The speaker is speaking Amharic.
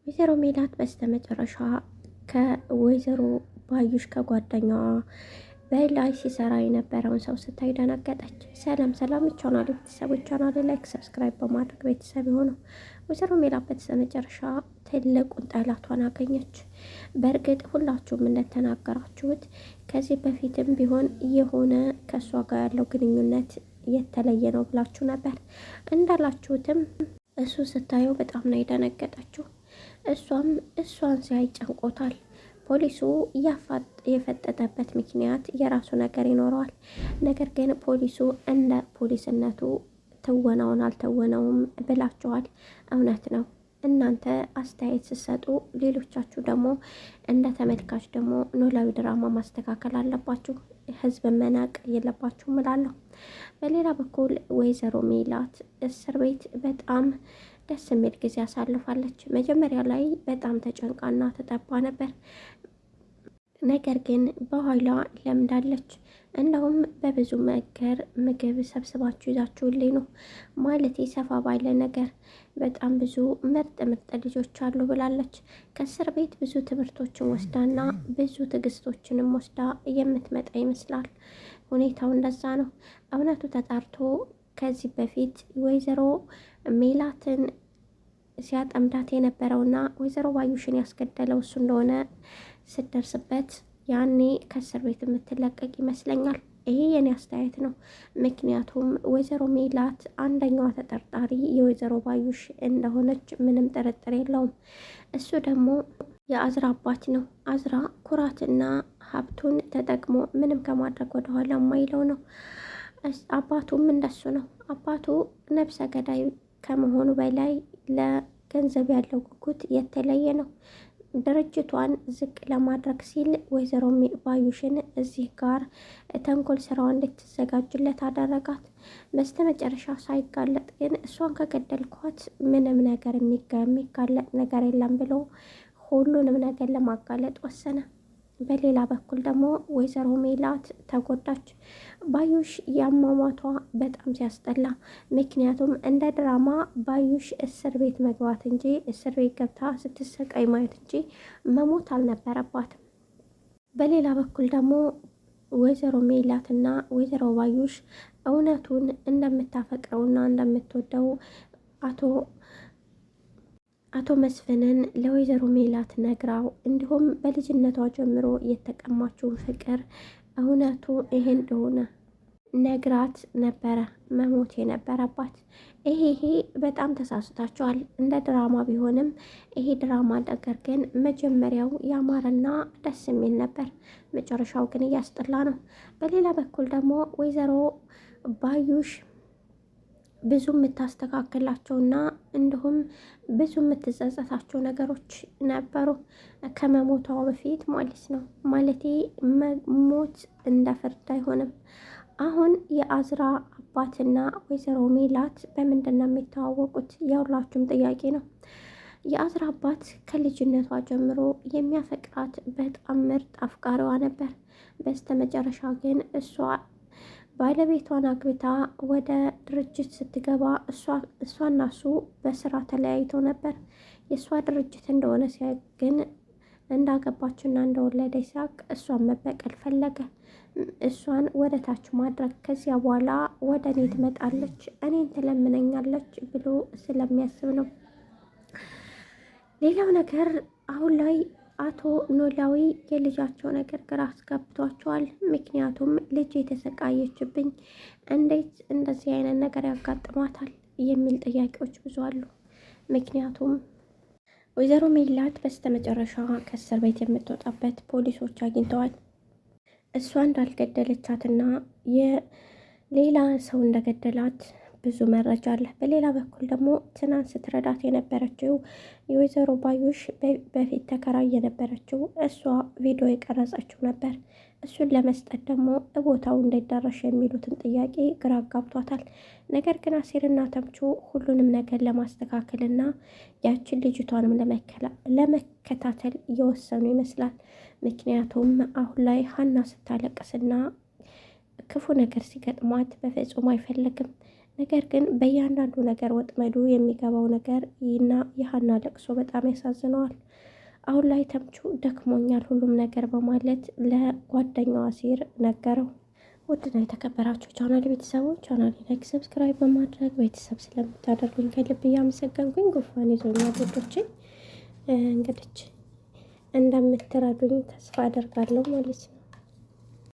ወይዘሮ ሜላት በስተመጨረሻ ከወይዘሮ ባዩሽ ከጓደኛዋ በላይ ሲሰራ የነበረውን ሰው ስታይ ደነገጠች። ሰላም ሰላም፣ ቻናል ቤተሰቦች ቻናል ላይክ ሰብስክራይብ በማድረግ ቤተሰብ የሆነው ወይዘሮ ሜላት በስተመጨረሻ ትልቁን ጠላቷን አገኘች። በእርግጥ ሁላችሁም እንደተናገራችሁት ከዚህ በፊትም ቢሆን የሆነ ከእሷ ጋር ያለው ግንኙነት የተለየ ነው ብላችሁ ነበር። እንዳላችሁትም እሱ ስታየው በጣም ነው የደነገጠችው። እሷን ሲያይ ጨንቆታል። ፖሊሱ የፈጠጠበት ምክንያት የራሱ ነገር ይኖረዋል። ነገር ግን ፖሊሱ እንደ ፖሊስነቱ ትወናውን አልተወነውም ብላችኋል። እውነት ነው። እናንተ አስተያየት ስትሰጡ፣ ሌሎቻችሁ ደግሞ እንደ ተመልካች ደግሞ ኖላዊ ድራማ ማስተካከል አለባችሁ። ህዝብ መናቅ የለባችሁም እላለሁ። በሌላ በኩል ወይዘሮ ሜላት እስር ቤት በጣም ደስ የሚል ጊዜ አሳልፋለች። መጀመሪያ ላይ በጣም ተጨንቃና ተጠባ ነበር። ነገር ግን በኋላ ለምዳለች። እንደውም በብዙ ነገር ምግብ ሰብስባችሁ ይዛችሁልኝ ነው ማለት ሰፋ ባለ ነገር በጣም ብዙ ምርጥ ልጆች አሉ ብላለች። ከእስር ቤት ብዙ ትምህርቶችን ወስዳና ብዙ ትዕግስቶችንም ወስዳ የምትመጣ ይመስላል። ሁኔታው እንደዛ ነው። እውነቱ ተጣርቶ ከዚህ በፊት ወይዘሮ ሜላትን ሲያጠምዳት የነበረውና ወይዘሮ ባዩሽን ያስገደለው እሱ እንደሆነ ስትደርስበት ያኔ ከእስር ቤት የምትለቀቅ ይመስለኛል። ይሄ የኔ አስተያየት ነው። ምክንያቱም ወይዘሮ ሜላት አንደኛዋ ተጠርጣሪ የወይዘሮ ባዩሽ እንደሆነች ምንም ጥርጥር የለውም። እሱ ደግሞ የአዝራ አባት ነው። አዝራ ኩራትና ሀብቱን ተጠቅሞ ምንም ከማድረግ ወደኋላ የማይለው ነው። አባቱም እንደሱ ነው። አባቱ ነብሰ ገዳይ ከመሆኑ በላይ ለገንዘብ ያለው ጉጉት የተለየ ነው። ድርጅቷን ዝቅ ለማድረግ ሲል ወይዘሮ ባዩሽን እዚህ ጋር ተንኮል ስራዋ እንድትዘጋጅለት አደረጋት። በስተመጨረሻ ሳይጋለጥ ግን እሷን ከገደልኳት ምንም ነገር የሚጋለጥ ነገር የለም ብሎ ሁሉንም ነገር ለማጋለጥ ወሰነ። በሌላ በኩል ደግሞ ወይዘሮ ሜላት ተጎዳች። ባዩሽ ያሟሟቷ በጣም ሲያስጠላ። ምክንያቱም እንደ ድራማ ባዩሽ እስር ቤት መግባት እንጂ እስር ቤት ገብታ ስትሰቃይ ማየት እንጂ መሞት አልነበረባትም። በሌላ በኩል ደግሞ ወይዘሮ ሜላትና ወይዘሮ ባዩሽ እውነቱን እንደምታፈቅረውና እንደምትወደው አቶ መስፍንን ለወይዘሮ ሜላት ነግራው እንዲሁም በልጅነቷ ጀምሮ የተቀማችውን ፍቅር እውነቱ ይሄ እንደሆነ ነግራት ነበረ መሞት የነበረባት። ይሄ በጣም ተሳስታችኋል። እንደ ድራማ ቢሆንም ይሄ ድራማ ነገር ግን መጀመሪያው ያማረና ደስ የሚል ነበር። መጨረሻው ግን እያስጠላ ነው። በሌላ በኩል ደግሞ ወይዘሮ ባዩሽ ብዙ የምታስተካክላቸውና እንዲሁም ብዙ የምትጸጸታቸው ነገሮች ነበሩ ከመሞቷ በፊት ማለት ነው። ማለቴ ሞት እንደ ፍርድ አይሆንም። አሁን የአዝራ አባትና ወይዘሮ ሜላት በምንድን ነው የሚተዋወቁት? የሁላችሁም ጥያቄ ነው። የአዝራ አባት ከልጅነቷ ጀምሮ የሚያፈቅራት በጣም ምርጥ አፍቃሪዋ ነበር። በስተመጨረሻ ግን እሷ ባለቤቷን አግብታ ወደ ድርጅት ስትገባ እሷና እሱ በስራ ተለያይተው ነበር። የእሷ ድርጅት እንደሆነ ሲያውቅ ግን እንዳገባችና እንደወለደ ሲያውቅ እሷን መበቀል ፈለገ። እሷን ወደ ታች ማድረግ፣ ከዚያ በኋላ ወደ እኔ ትመጣለች፣ እኔን ትለምነኛለች ብሎ ስለሚያስብ ነው። ሌላው ነገር አሁን ላይ አቶ ኖላዊ የልጃቸው ነገር ግራ አስገብቷቸዋል። ምክንያቱም ልጅ የተሰቃየችብኝ እንዴት እንደዚህ አይነት ነገር ያጋጥማታል የሚል ጥያቄዎች ብዙ አሉ። ምክንያቱም ወይዘሮ ሜላት በስተመጨረሻ ከእስር ቤት የምትወጣበት ፖሊሶች አግኝተዋል። እሷ እንዳልገደለቻትና የሌላ ሰው እንደገደላት ብዙ መረጃ አለ። በሌላ በኩል ደግሞ ትናንት ስትረዳት የነበረችው የወይዘሮ ባዩሽ በፊት ተከራይ የነበረችው እሷ ቪዲዮ የቀረጸችው ነበር። እሱን ለመስጠት ደግሞ ቦታው እንዳይዳረሽ የሚሉትን ጥያቄ ግራ አጋብቷታል። ነገር ግን አሴርና ተምቹ ሁሉንም ነገር ለማስተካከልና ያችን ልጅቷንም ለመከታተል እየወሰኑ ይመስላል። ምክንያቱም አሁን ላይ ሀና ስታለቅስና ክፉ ነገር ሲገጥሟት በፍጹም አይፈልግም። ነገር ግን በእያንዳንዱ ነገር ወጥመዱ የሚገባው ነገር እና የሀና ለቅሶ በጣም ያሳዝነዋል። አሁን ላይ ተምቹ ደክሞኛል ሁሉም ነገር በማለት ለጓደኛዋ አሲር ነገረው። ውድና የተከበራችሁ ቻናል ቤተሰቦች ቻናል ላይክ፣ ሰብስክራይብ በማድረግ ቤተሰብ ስለምታደርጉኝ ከልብ እያመሰገንኩኝ ጉንፋን ይዞኛል ውዶቼ እንግዲህ እንደምትረዱኝ ተስፋ አደርጋለሁ ማለት ነው።